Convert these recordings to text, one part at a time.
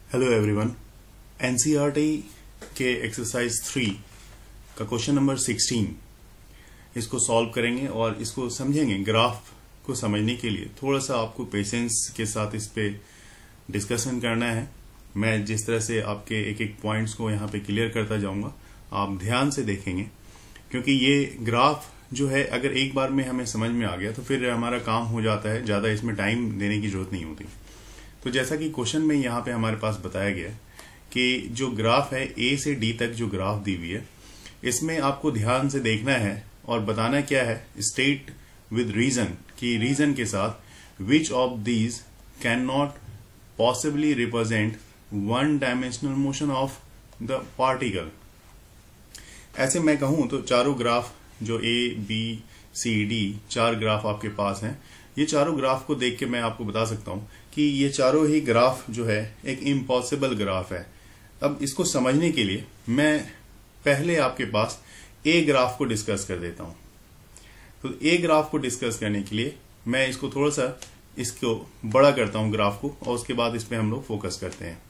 Hello everyone. NCERT के exercise 3 का question number 16 इसको सॉल्व करेंगे और इसको समझेंगे। ग्राफ को समझने के लिए थोड़ा सा आपको पेशेंस के साथ इस पे डिस्कशन करना है। मैं जिस तरह से आपके एक एक पॉइंट्स को यहाँ पे क्लियर करता जाऊंगा, आप ध्यान से देखेंगे, क्योंकि ये ग्राफ जो है अगर एक बार में हमें समझ में आ गया तो फिर हमारा काम हो जाता है, ज्यादा इसमें टाइम देने की जरूरत नहीं होती। तो जैसा कि क्वेश्चन में यहाँ पे हमारे पास बताया गया कि जो ग्राफ है ए से डी तक जो ग्राफ दी हुई है, इसमें आपको ध्यान से देखना है और बताना क्या है, स्टेट विद रीजन, कि रीजन के साथ which of these can not possibly represent one dimensional motion of the particle. ऐसे मैं कहूं तो चारों ग्राफ जो ए बी सी डी चार ग्राफ आपके पास हैं, ये चारों ग्राफ को देख के मैं आपको बता सकता हूं कि ये चारों ही ग्राफ जो है एक इम्पॉसिबल ग्राफ है। अब इसको समझने के लिए मैं पहले आपके पास ए ग्राफ को डिस्कस कर देता हूं। तो ए ग्राफ को डिस्कस करने के लिए मैं इसको थोड़ा सा इसको बड़ा करता हूं ग्राफ को, और उसके बाद इस पे हम लोग फोकस करते हैं।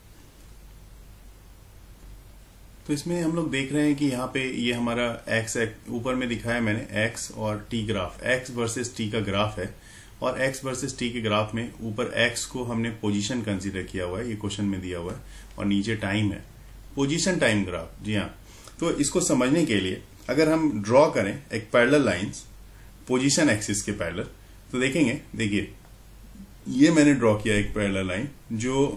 तो इसमें हम लोग देख रहे हैं कि यहाँ पे ये हमारा एक्स ऊपर में दिखाया मैंने, एक्स और T graph, x versus T का ग्राफ है। और x वर्सेस t के ग्राफ में ऊपर x को हमने पोजीशन कंसीडर किया हुआ है, ये क्वेश्चन में दिया हुआ है, और नीचे टाइम है, पोजीशन टाइम ग्राफ। जी हाँ, तो इसको समझने के लिए अगर हम ड्रॉ करें एक पैरेलल लाइंस पोजीशन एक्सिस के पैरेलल, तो देखेंगे, देखिए ये मैंने ड्रॉ किया एक पैरेलल लाइन जो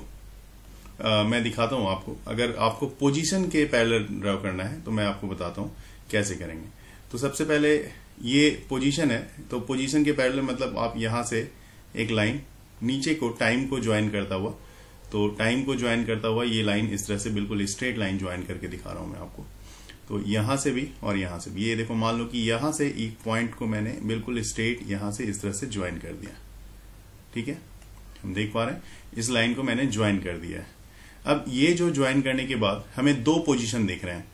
मैं दिखाता हूं आपको। अगर आपको पोजीशन के पैरेलल ड्रॉ करना है तो मैं आपको बताता हूं कैसे करेंगे। तो सबसे पहले ये पोजीशन है, तो पोजीशन के पैरेलल मतलब आप यहां से एक लाइन नीचे को टाइम को ज्वाइन करता हुआ, तो टाइम को ज्वाइन करता हुआ ये लाइन इस तरह से बिल्कुल स्ट्रेट लाइन ज्वाइन करके दिखा रहा हूं मैं आपको। तो यहां से भी और यहां से भी, ये देखो, मान लो कि यहां से एक पॉइंट को मैंने बिल्कुल स्ट्रेट यहां से इस तरह से ज्वाइन कर दिया। ठीक है, हम देख पा रहे हैं इस लाइन को मैंने ज्वाइन कर दिया है। अब ये जो ज्वाइन करने के बाद हमें दो पोजीशन दिख रहे हैं।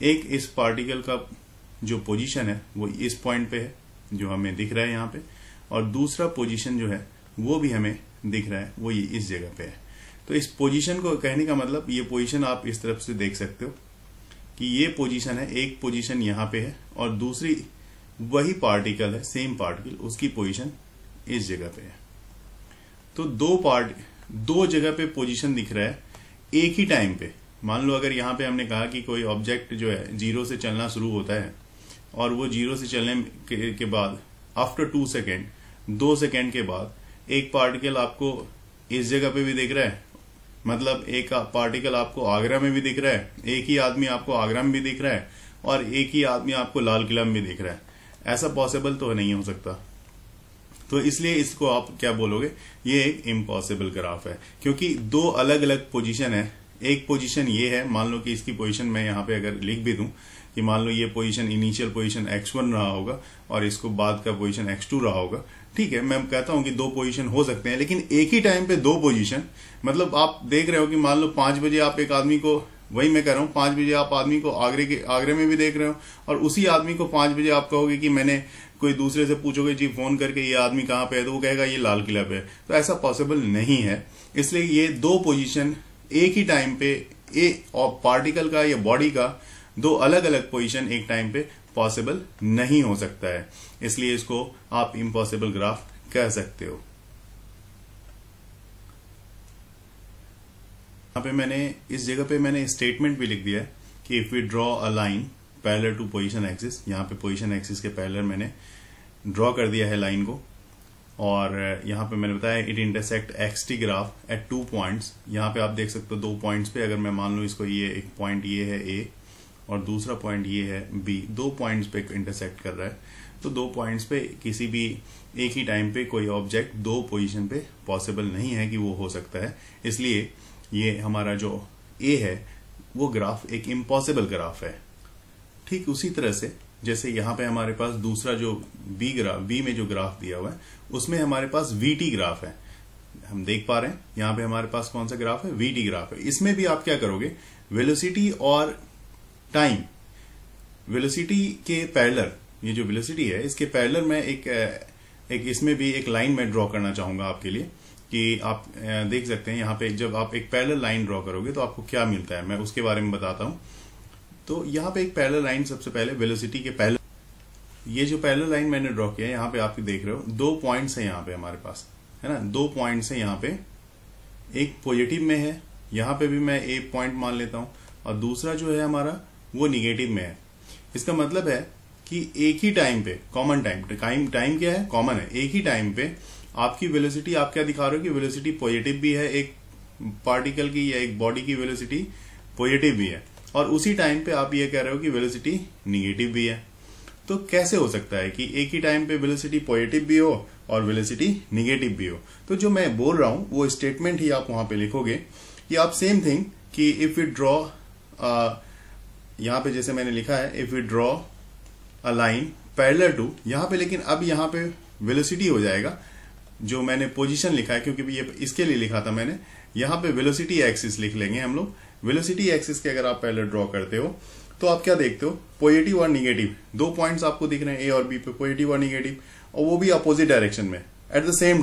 एक इस पार्टिकल का जो पोजीशन है वो इस पॉइंट पे है जो हमें दिख रहा है यहाँ पे, और दूसरा पोजीशन जो है वो भी हमें दिख रहा है, वो ये इस जगह पे है। तो इस पोजीशन को कहने का मतलब, ये पोजीशन आप इस तरफ से देख सकते हो कि ये पोजीशन है, एक पोजीशन यहाँ पे है और दूसरी वही पार्टिकल है, सेम पार्टिकल, उसकी पोजीशन इस जगह पे है। तो दो जगह पे पोजीशन दिख रहा है एक ही टाइम पे। मान लो अगर यहाँ पे हमने कहा कि कोई ऑब्जेक्ट जो है जीरो से चलना शुरू होता है और वो जीरो से चलने के बाद आफ्टर 2 सेकेंड, 2 सेकेंड के बाद एक पार्टिकल आपको इस जगह पे भी दिख रहा है, मतलब एक पार्टिकल आपको आगरा में भी दिख रहा है, एक ही आदमी आपको आगरा में भी दिख रहा है, और एक ही आदमी आपको लाल किला में भी दिख रहा है। ऐसा पॉसिबल तो नहीं हो सकता। तो इसलिए इसको आप क्या बोलोगे, ये एक इम्पॉसिबल ग्राफ है, क्योंकि दो अलग अलग पोजीशन है। एक पोजीशन ये है, मान लो कि इसकी पोजीशन मैं यहाँ पे अगर लिख भी दूं कि मान लो ये पोजीशन, इनिशियल पोजीशन x1 रहा होगा और इसको बाद का पोजीशन x2 रहा होगा। ठीक है, मैं कहता हूं कि दो पोजीशन हो सकते हैं, लेकिन एक ही टाइम पे दो पोजीशन, मतलब आप देख रहे हो कि मान लो 5 बजे आप एक आदमी को, वही मैं कह रहा हूं, 5 बजे आप आदमी को आगरे में भी देख रहे हो, और उसी आदमी को 5 बजे आप कहोगे कि मैंने कोई दूसरे से पूछोगे जी फोन करके ये आदमी कहाँ पे है, तो वो कहेगा ये लाल किला पे है। तो ऐसा पॉसिबल नहीं है। इसलिए ये दो पोजीशन एक ही टाइम पे, पार्टिकल का या बॉडी का दो अलग अलग पोजीशन एक टाइम पे पॉसिबल नहीं हो सकता है। इसलिए इसको आप इम्पॉसिबल ग्राफ कह सकते हो। यहाँ पे मैंने इस जगह पे मैंने स्टेटमेंट भी लिख दिया है कि if we draw a line parallel to position axis, यहाँ पे पोजीशन एक्सिस के पैरेलल मैंने ड्रॉ कर दिया है लाइन को, और यहाँ पे मैंने बताया it intersect x T graph at 2 points. यहाँ पे आप देख सकते हो 2 पॉइंट्स पे, अगर मैं मान लूं इसको, ये एक पॉइंट ये है ए और दूसरा पॉइंट ये है बी, 2 पॉइंट्स पे इंटरसेक्ट कर रहा है। तो 2 पॉइंट्स पे किसी भी एक ही टाइम पे कोई ऑब्जेक्ट दो पोजीशन पे पॉसिबल नहीं है कि वो हो सकता है। इसलिए ये हमारा जो ए है वो ग्राफ एक इम्पॉसिबल ग्राफ है। ठीक उसी तरह से जैसे यहाँ पे हमारे पास दूसरा जो बी में जो ग्राफ दिया हुआ है, उसमें हमारे पास वीटी ग्राफ है। हम देख पा रहे हैं यहाँ पे हमारे पास कौन सा ग्राफ है, वीटी ग्राफ है। इसमें भी आप क्या करोगे, वेलोसिटी और टाइम, वेलोसिटी के पैरेलल, ये जो वेलोसिटी है इसके पैरेलल में एक इसमें भी एक लाइन में ड्रॉ करना चाहूंगा आपके लिए। कि आप देख सकते हैं यहाँ पे जब आप एक पैरेलल लाइन ड्रॉ करोगे तो आपको क्या मिलता है, मैं उसके बारे में बताता हूं। तो यहाँ पे एक पैरेलल लाइन, सबसे पहले वेलोसिटी के पहले ये जो पैरेलल लाइन मैंने ड्रॉ किया है यहाँ पे आप देख रहे हो 2 पॉइंट्स है यहाँ पे हमारे पास, है ना, 2 पॉइंट्स है यहाँ पे, एक पॉजिटिव में है, यहाँ पे भी मैं एक पॉइंट मान लेता हूं, और दूसरा जो है हमारा वो निगेटिव में है। इसका मतलब है कि एक ही टाइम पे, कॉमन टाइम क्या है, कॉमन है, एक ही टाइम पे आपकी वेलोसिटी, आप क्या दिखा रहे हो कि वेलोसिटी पॉजिटिव भी है, एक पार्टिकल की या एक बॉडी की वेलोसिटी पॉजिटिव भी है, और उसी टाइम पे आप ये कह रहे हो कि वेलोसिटी निगेटिव भी है। तो कैसे हो सकता है कि एक ही टाइम पे वेलोसिटी पॉजिटिव भी हो और वेलोसिटी निगेटिव भी हो? तो जो मैं बोल रहा हूं वो स्टेटमेंट ही आप वहां पे लिखोगे कि आप सेम थिंग कि इफ यू ड्रॉ, यहां पे जैसे मैंने लिखा है if you draw a line parallel to, यहां पे, लेकिन अब यहां पे वेलोसिटी हो जाएगा, जो मैंने पोजीशन लिखा है क्योंकि ये इसके लिए लिखा था मैंने, यहां पे वेलोसिटी एक्सिस लिख लेंगे हम लोग। वेलोसिटी एक्सिस के अगर आप पैरेलल ड्रॉ करते हो तो आप क्या देखते हो, पॉजिटिव और निगेटिव 2 पॉइंट्स आपको दिख रहे हैं, ए और बी पे, पॉजिटिव और निगेटिव, और वो भी अपोजिट डायरेक्शन में एट द सेम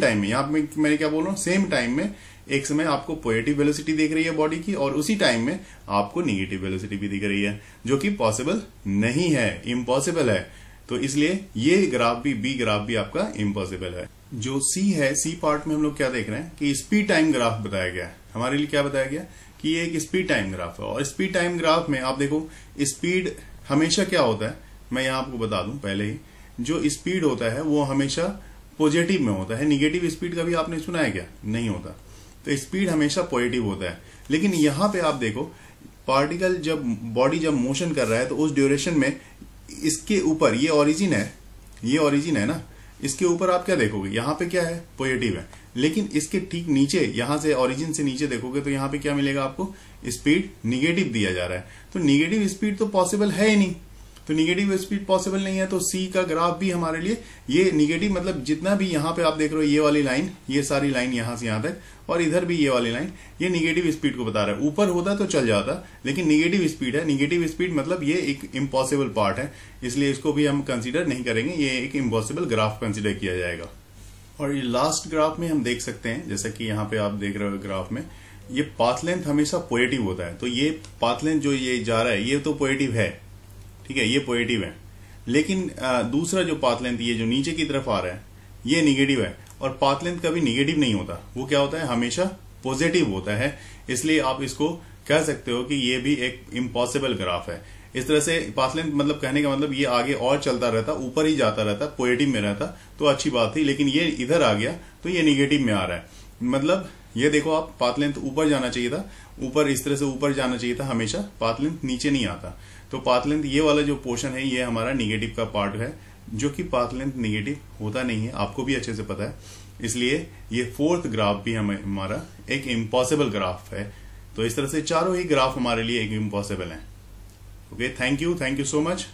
टाइम में। यहां पे मैंने क्या बोल रहा हूं, सेम टाइम में एक समय आपको पॉजिटिव वेलोसिटी दिख रही है बॉडी की, और उसी टाइम में आपको निगेटिव वेलोसिटी भी दिख रही है, जो कि पॉसिबल नहीं है, इम्पॉसिबल है। तो इसलिए ये ग्राफ भी, बी ग्राफ भी आपका इम्पॉसिबल है। जो सी है, सी पार्ट में हम लोग क्या देख रहे हैं कि स्पीड टाइम ग्राफ बताया गया है हमारे लिए। क्या बताया गया कि ये एक स्पीड टाइम ग्राफ है, और स्पीड टाइम ग्राफ में आप देखो स्पीड हमेशा क्या होता है, मैं यहां आपको बता दूं पहले ही, जो स्पीड होता है वो हमेशा पॉजिटिव में होता है। निगेटिव स्पीड कभी आपने सुना है क्या? नहीं होता। तो स्पीड हमेशा पॉजिटिव होता है। लेकिन यहां पे आप देखो पार्टिकल जब, बॉडी जब मोशन कर रहा है तो उस ड्यूरेशन में इसके ऊपर, ये ओरिजिन है ना, इसके ऊपर आप क्या देखोगे, यहां पे क्या है, पॉजिटिव है, लेकिन इसके ठीक नीचे, यहां से ओरिजिन से नीचे देखोगे तो यहां पे क्या मिलेगा आपको, स्पीड निगेटिव दिया जा रहा है। तो निगेटिव स्पीड तो पॉसिबल है ही नहीं, तो निगेटिव स्पीड पॉसिबल नहीं है, तो सी का ग्राफ भी हमारे लिए ये निगेटिव, मतलब जितना भी यहां पे आप देख रहे हो ये वाली लाइन, ये सारी लाइन यहां से यहां तक, और इधर भी ये वाली लाइन, ये निगेटिव स्पीड को बता रहा है। ऊपर होता तो चल जाता, लेकिन निगेटिव स्पीड है। निगेटिव स्पीड मतलब ये एक इम्पॉसिबल पार्ट है, इसलिए इसको भी हम कंसीडर नहीं करेंगे, ये एक इम्पॉसिबल ग्राफ कंसीडर किया जाएगा। और ये लास्ट ग्राफ में हम देख सकते हैं, जैसा कि यहाँ पे आप देख रहे हो ग्राफ में, ये पाथ लेंथ हमेशा पॉजिटिव होता है। तो ये पाथ लेंथ जो ये जा रहा है ये तो पॉजिटिव है, ठीक है, ये पॉजिटिव है, लेकिन दूसरा जो पाथ लेंथ ये जो नीचे की तरफ आ रहा है ये निगेटिव है। और पाथ लेंथ कभी निगेटिव नहीं होता, वो क्या होता है, हमेशा पॉजिटिव होता है। इसलिए आप इसको कह सकते हो कि ये भी एक इम्पॉसिबल ग्राफ है। इस तरह से पाथ लेंथ मतलब कहने का मतलब ये आगे और चलता रहता, ऊपर ही जाता रहता, पॉजिटिव में रहता तो अच्छी बात थी, लेकिन ये इधर आ गया तो ये निगेटिव में आ रहा है। मतलब ये देखो आप, पाथ लेंथ ऊपर जाना चाहिए था, ऊपर इस तरह से ऊपर जाना चाहिए था हमेशा, पाथ लेंथ नीचे नहीं आता। तो पाथ लेंथ ये वाला जो पोर्शन है ये हमारा निगेटिव का पार्ट है, जो कि पाथ लेंथ निगेटिव होता नहीं है, आपको भी अच्छे से पता है। इसलिए ये 4th ग्राफ भी हमारा एक इम्पॉसिबल ग्राफ है। तो इस तरह से चारों ही ग्राफ हमारे लिए एक इम्पॉसिबल है। Okay, thank you so much.